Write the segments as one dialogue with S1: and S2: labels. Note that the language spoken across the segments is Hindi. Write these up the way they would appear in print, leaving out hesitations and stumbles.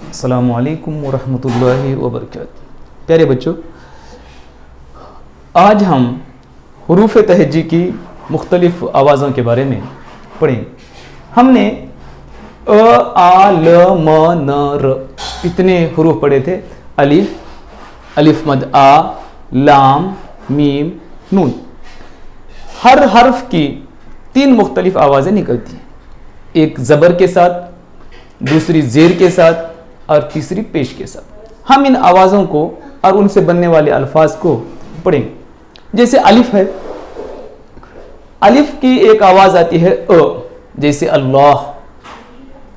S1: अस्सलामु अलैकुम वरहमतुल्लाहि वबरकातुहू। प्यारे बच्चों, आज हम हुरूफ तहज्जी की मुख्तलिफ आवाज़ों के बारे में पढ़ें। हमने अ, आ, ल, म, न, र इतने हुरूफ पढ़े थे। अलिफ, अलिफ मद आ, लाम, मीम, नून। हर हर्फ की 3 मुख्तलिफ आवाज़ें निकलती हैं, एक ज़बर के साथ, दूसरी ज़ेर के साथ और तीसरी पेश के साथ। हम इन आवाज़ों को और उनसे बनने वाले अल्फाज को पढ़ेंगे। जैसे अलिफ है, अलिफ की एक आवाज़ आती है अ, जैसे अल्लाह।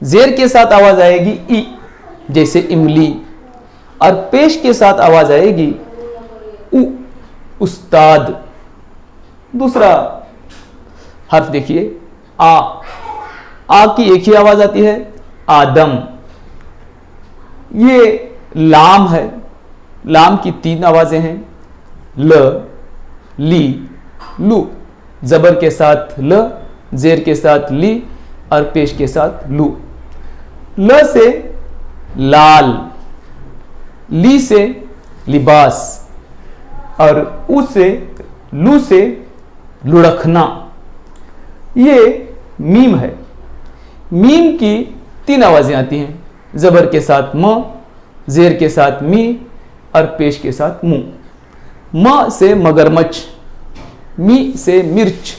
S1: ज़ेर के साथ आवाज़ आएगी ई, जैसे इमली। और पेश के साथ आवाज़ आएगी उ, उस्ताद। दूसरा हर्फ देखिए आ की एक ही आवाज़ आती है आदम। ये लाम है, लाम की 3 आवाज़ें हैं ल, ली, लू। ज़बर के साथ ल, ज़ेर के साथ ली और पेश के साथ लू। ल से लाल, ली से लिबास और उ से लू से लुढ़कना। ये मीम है। मीम की 3 आवाज़ें आती हैं, ज़बर के साथ म, ज़ेर के साथ मी और पेश के साथ मु। म से मगरमच्छ, मी से मिर्च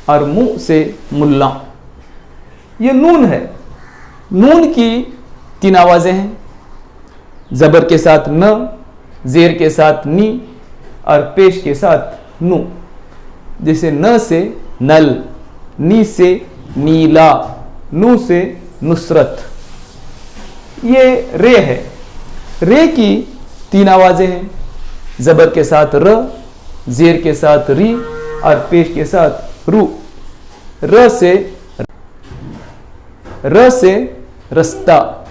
S1: और मु से मुल्ला। ये नून है। नून की 3 आवाज़ें हैं, ज़बर के साथ न, ज़ेर के साथ नी और पेश के साथ नु। जैसे न से नल, नी से नीला, नू से नुसरत। ये रे है। रे की 3 आवाज़ें हैं, ज़बर के साथ र, ज़ेर के साथ री और पेश के साथ रू। र से रस्ता,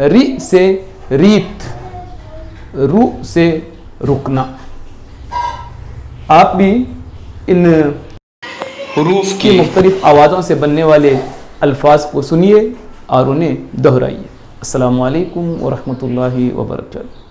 S1: री से रीत, रू से रुकना। आप भी इन हुरूफ की मुख्तलिफ आवाज़ों से बनने वाले अल्फाज को सुनिए और उन्हें दोहराइए। अस्सलामु अलैकुम वरहमतुल्लाहि वबरकातुहू।